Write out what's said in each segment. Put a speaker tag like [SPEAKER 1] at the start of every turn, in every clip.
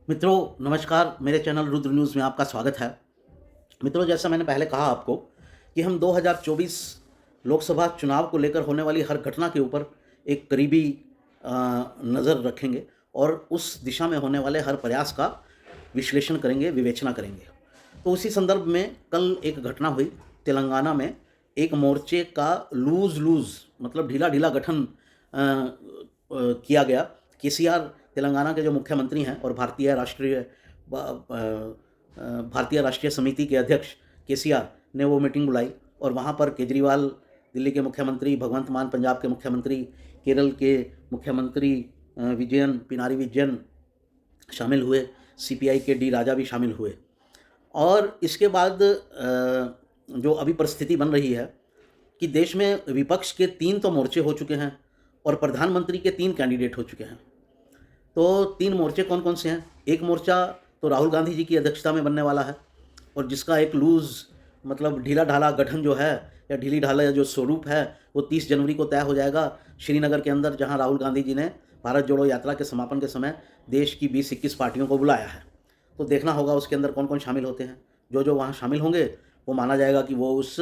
[SPEAKER 1] मित्रों नमस्कार, मेरे चैनल रुद्र न्यूज़ में आपका स्वागत है। मित्रों, जैसा मैंने पहले कहा आपको कि हम 2024 लोकसभा चुनाव को लेकर होने वाली हर घटना के ऊपर एक करीबी नज़र रखेंगे और उस दिशा में होने वाले हर प्रयास का विश्लेषण करेंगे, विवेचना करेंगे। तो उसी संदर्भ में कल एक घटना हुई तेलंगाना में। एक मोर्चे का लूज़ मतलब ढीला-ढीला गठन किया गया। केसीआर तेलंगाना के जो मुख्यमंत्री हैं और भारतीय राष्ट्रीय समिति के अध्यक्ष केसीआर ने वो मीटिंग बुलाई और वहाँ पर केजरीवाल दिल्ली के मुख्यमंत्री, भगवंत मान पंजाब के मुख्यमंत्री, केरल के मुख्यमंत्री पिनारी विजयन शामिल हुए, सीपीआई के डी राजा भी शामिल हुए। और इसके बाद जो अभी परिस्थिति बन रही है कि देश में विपक्ष के 3 तो मोर्चे हो चुके हैं और प्रधानमंत्री के 3 कैंडिडेट हो चुके हैं। तो 3 मोर्चे कौन-कौन से हैं? एक मोर्चा तो राहुल गांधी जी की अध्यक्षता में बनने वाला है और जिसका एक लूज़ मतलब ढीला-ढाला गठन जो है या ढीली-ढाला जो स्वरूप है वो 30 जनवरी को तय हो जाएगा श्रीनगर के अंदर, जहां राहुल गांधी जी ने भारत जोड़ो यात्रा के समापन के समय देश की 20-21 पार्टियों को बुलाया है। तो देखना होगा उसके अंदर कौन-कौन शामिल होते हैं। जो वहाँ शामिल होंगे वो माना जाएगा कि वो उस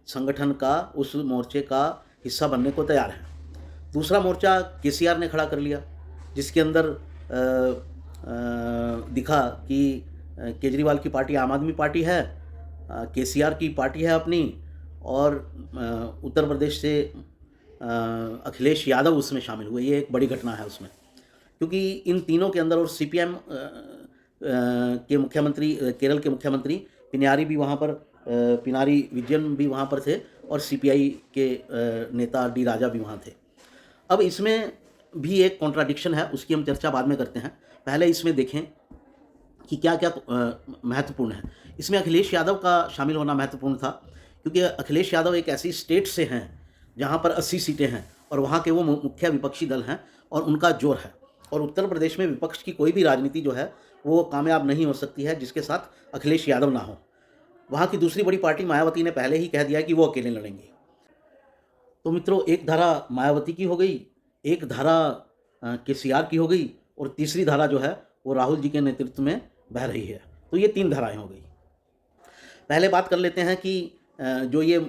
[SPEAKER 1] संगठन का, उस मोर्चे का हिस्सा बनने को तैयार हैं। दूसरा मोर्चा केसीआर ने खड़ा कर लिया, जिसके अंदर दिखा कि केजरीवाल की पार्टी आम आदमी पार्टी है, केसीआर की पार्टी है अपनी, और उत्तर प्रदेश से अखिलेश यादव उसमें शामिल हुए। ये एक बड़ी घटना है उसमें, क्योंकि इन तीनों के अंदर, और सीपीएम के मुख्यमंत्री, केरल के मुख्यमंत्री पिनारी विजयन भी वहाँ पर थे और सीपीआई के नेता डी राजा भी वहाँ थे। अब इसमें भी एक कॉन्ट्राडिक्शन है, उसकी हम चर्चा बाद में करते हैं। पहले इसमें देखें कि क्या क्या महत्वपूर्ण है। इसमें अखिलेश यादव का शामिल होना महत्वपूर्ण था, क्योंकि अखिलेश यादव एक ऐसी स्टेट से हैं जहां पर 80 सीटें हैं और वहां के वो मुख्य विपक्षी दल हैं और उनका जोर है। और उत्तर प्रदेश में विपक्ष की कोई भी राजनीति जो है वो कामयाब नहीं हो सकती है जिसके साथ अखिलेश यादव ना हो। वहाँ की दूसरी बड़ी पार्टी मायावती ने पहले ही कह दिया कि वो अकेले लड़ेंगी। तो मित्रों, एक धारा मायावती की हो गई, एक धारा केसीआर की हो गई और तीसरी धारा जो है वो राहुल जी के नेतृत्व में बह रही है। तो ये 3 धाराएं हो गई। पहले बात कर लेते हैं कि जो ये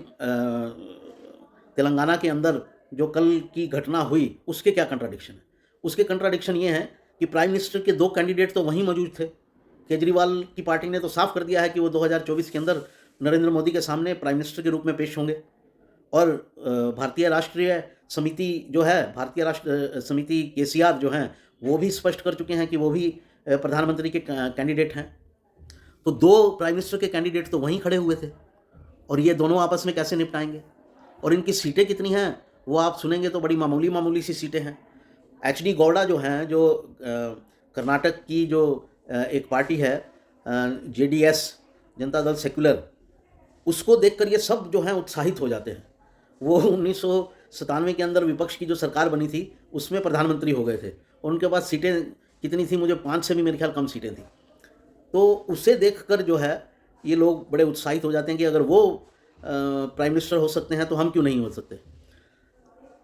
[SPEAKER 1] तेलंगाना के अंदर जो कल की घटना हुई उसके क्या कंट्राडिक्शन है। उसके कंट्राडिक्शन ये हैं कि प्राइम मिनिस्टर के 2 कैंडिडेट तो वहीं मौजूद थे। केजरीवाल की पार्टी ने तो साफ कर दिया है कि वो 2024 के अंदर नरेंद्र मोदी के सामने प्राइम मिनिस्टर के रूप में पेश होंगे। और भारतीय राष्ट्रीय समिति केसीआर जो हैं वो भी स्पष्ट कर चुके हैं कि वो भी प्रधानमंत्री के कैंडिडेट हैं। तो 2 प्राइम मिनिस्टर के कैंडिडेट तो वहीं खड़े हुए थे और ये दोनों आपस में कैसे निपटाएंगे। और इनकी सीटें कितनी हैं वो आप सुनेंगे तो बड़ी मामूली सी सीटें हैं। एचडी गौड़ा जो हैं, जो कर्नाटक की जो एक पार्टी है जेडीएस, जनता दल सेक्युलर, उसको देखकर ये सब जो हैं उत्साहित हो जाते हैं। वो 1997 के अंदर विपक्ष की जो सरकार बनी थी उसमें प्रधानमंत्री हो गए थे और उनके पास सीटें कितनी थी, मुझे 5 से भी मेरे ख्याल कम सीटें थी। तो उसे देखकर जो है ये लोग बड़े उत्साहित हो जाते हैं कि अगर वो प्राइम मिनिस्टर हो सकते हैं तो हम क्यों नहीं हो सकते।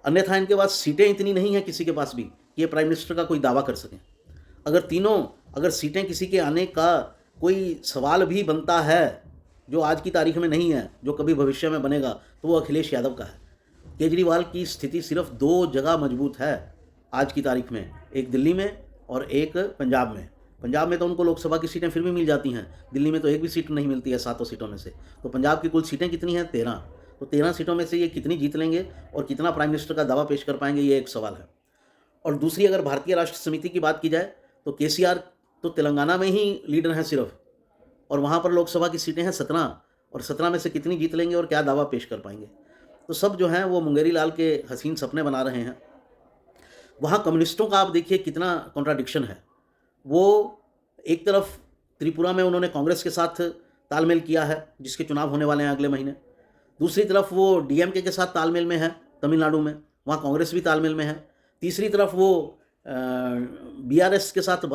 [SPEAKER 1] अन्यथा इनके पास सीटें इतनी नहीं हैं किसी के पास भी कि ये प्राइम मिनिस्टर का कोई दावा कर सकें। अगर सीटें किसी के आने का कोई सवाल भी बनता है जो आज की तारीख में नहीं है, जो कभी भविष्य में बनेगा, तो वो अखिलेश यादव का है। केजरीवाल की स्थिति सिर्फ 2 जगह मजबूत है आज की तारीख में, एक दिल्ली में और एक पंजाब में। पंजाब में तो उनको लोकसभा की सीटें फिर भी मिल जाती हैं, दिल्ली में तो एक भी सीट नहीं मिलती है 7 सीटों में से। तो पंजाब की कुल सीटें कितनी हैं? 13। तो 13 सीटों में से ये कितनी जीत लेंगे और कितना प्राइम मिनिस्टर का दावा पेश कर पाएंगे, ये एक सवाल है। और दूसरी, अगर भारतीय राष्ट्र समिति की बात की जाए तो केसीआर तो तेलंगाना में ही लीडर हैं सिर्फ, और वहाँ पर लोकसभा की सीटें हैं 17, और 17 में से कितनी जीत लेंगे और क्या दावा पेश कर पाएंगे। तो सब जो हैं वो मुंगेरी लाल के हसीन सपने बना रहे हैं। वहाँ कम्युनिस्टों का आप देखिए कितना कॉन्ट्राडिक्शन है। वो एक तरफ त्रिपुरा में उन्होंने कांग्रेस के साथ तालमेल किया है जिसके चुनाव होने वाले हैं अगले महीने, दूसरी तरफ वो डीएमके के साथ तालमेल में है तमिलनाडु में, वहाँ कांग्रेस भी तालमेल में है, तीसरी तरफ वो बीआरएस के साथ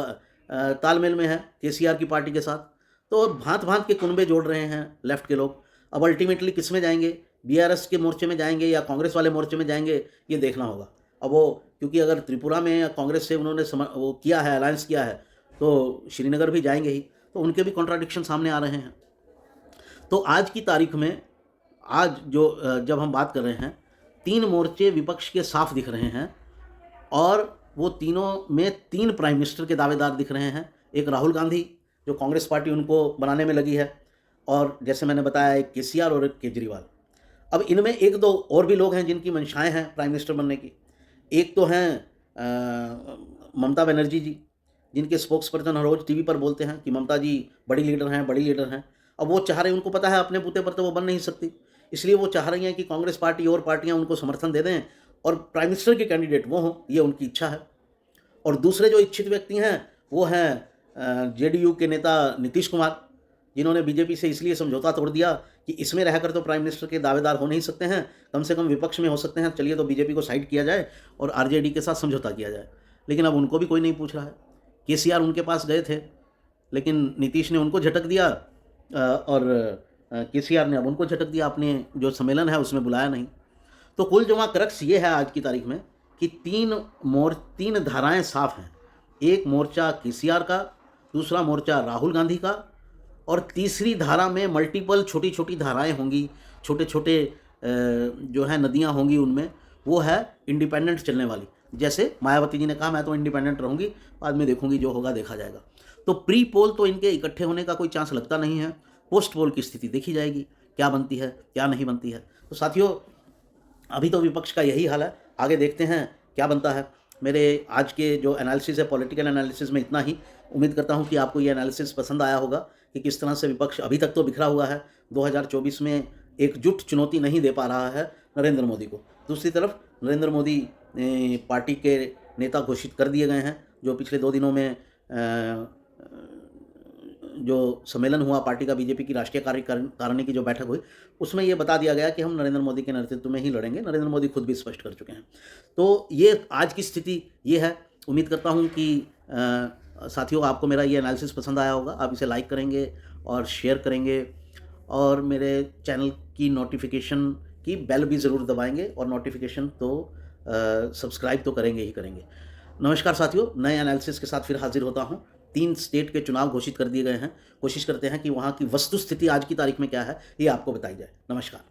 [SPEAKER 1] तालमेल में है केसीआर की पार्टी के साथ। तो भांत भांत के कुनबे जोड़ रहे हैं लेफ्ट के लोग। अब अल्टीमेटली किस में जाएंगे, बीआरएस के मोर्चे में जाएंगे या कांग्रेस वाले मोर्चे में जाएंगे, ये देखना होगा। अब वो, क्योंकि अगर त्रिपुरा में कांग्रेस से उन्होंने वो किया है, अलायंस किया है, तो श्रीनगर भी जाएंगे ही, तो उनके भी कॉन्ट्राडिक्शन सामने आ रहे हैं। तो आज की तारीख में आज जो जब हम बात कर रहे हैं, 3 मोर्चे विपक्ष के साफ दिख रहे हैं और वो तीनों में 3 प्राइम मिनिस्टर के दावेदार दिख रहे हैं। एक राहुल गांधी, जो कांग्रेस पार्टी उनको बनाने में लगी है, और जैसे मैंने बताया एक केसीआर और एक केजरीवाल। अब इनमें 1-2 और भी लोग हैं जिनकी मंशाएं हैं प्राइम मिनिस्टर बनने की। एक तो हैं ममता बनर्जी जी, जिनके स्पोक्स पर्सन हर रोज़ टीवी पर बोलते हैं कि ममता जी बड़ी लीडर हैं, बड़ी लीडर हैं। अब वो चाह रहे हैं, उनको पता है अपने बूते पर तो वो बन नहीं सकती, इसलिए वो चाह रही हैं कि कांग्रेस पार्टी और पार्टियां उनको समर्थन दे दें और प्राइम मिनिस्टर के कैंडिडेट वो हों, ये उनकी इच्छा है। और दूसरे जो इच्छित व्यक्ति हैं वो हैं जेडीयू के नेता नीतीश कुमार, जिन्होंने बीजेपी से इसलिए समझौता तोड़ दिया कि इसमें रहकर तो प्राइम मिनिस्टर के दावेदार हो नहीं सकते हैं, कम से कम विपक्ष में हो सकते हैं, चलिए तो बीजेपी को साइड किया जाए और आरजेडी के साथ समझौता किया जाए। लेकिन अब उनको भी कोई नहीं पूछ रहा है। केसीआर उनके पास गए थे, लेकिन नीतीश ने उनको झटक दिया और केसीआर ने अब उनको झटक दिया, अपने जो सम्मेलन है उसमें बुलाया नहीं। तो कुल जमा क्रक्स ये है आज की तारीख में कि 3 धाराएं साफ हैं। एक मोर्चा केसीआर का, दूसरा मोर्चा राहुल गांधी का, और तीसरी धारा में मल्टीपल छोटी छोटी धाराएं होंगी, छोटे छोटे जो है नदियां होंगी, उनमें वो है इंडिपेंडेंट चलने वाली। जैसे मायावती जी ने कहा मैं तो इंडिपेंडेंट रहूँगी, बाद में देखूंगी जो होगा देखा जाएगा। तो प्री पोल तो इनके इकट्ठे होने का कोई चांस लगता नहीं है। पोस्ट पोल की स्थिति देखी जाएगी, क्या बनती है क्या नहीं बनती है। तो साथियों, अभी तो विपक्ष का यही हाल है, आगे देखते हैं क्या बनता है। मेरे आज के जो एनालिसिस है, पॉलिटिकल एनालिसिस में इतना ही। उम्मीद करता हूं कि आपको ये एनालिसिस पसंद आया होगा कि किस तरह से विपक्ष अभी तक तो बिखरा हुआ है, 2024 में एकजुट चुनौती नहीं दे पा रहा है नरेंद्र मोदी को। दूसरी तरफ नरेंद्र मोदी पार्टी के नेता घोषित कर दिए गए हैं। जो पिछले 2 दिनों में जो सम्मेलन हुआ पार्टी का, बीजेपी की राष्ट्रीय कार्यकारिणी की जो बैठक हुई, उसमें ये बता दिया गया कि हम नरेंद्र मोदी के नेतृत्व में ही लड़ेंगे। नरेंद्र मोदी खुद भी स्पष्ट कर चुके हैं। तो ये आज की स्थिति ये है। उम्मीद करता हूँ कि साथियों आपको मेरा ये एनालिसिस पसंद आया होगा। आप इसे लाइक करेंगे और शेयर करेंगे और मेरे चैनल की नोटिफिकेशन की बेल भी ज़रूर दबाएंगे, और नोटिफिकेशन तो सब्सक्राइब तो करेंगे ही करेंगे। नमस्कार साथियों, नए एनालिसिस के साथ फिर हाजिर होता हूँ। 3 स्टेट के चुनाव घोषित कर दिए गए हैं। कोशिश करते हैं कि वहाँ की वस्तुस्थिति आज की तारीख में क्या है ये आपको बताई जाए। नमस्कार।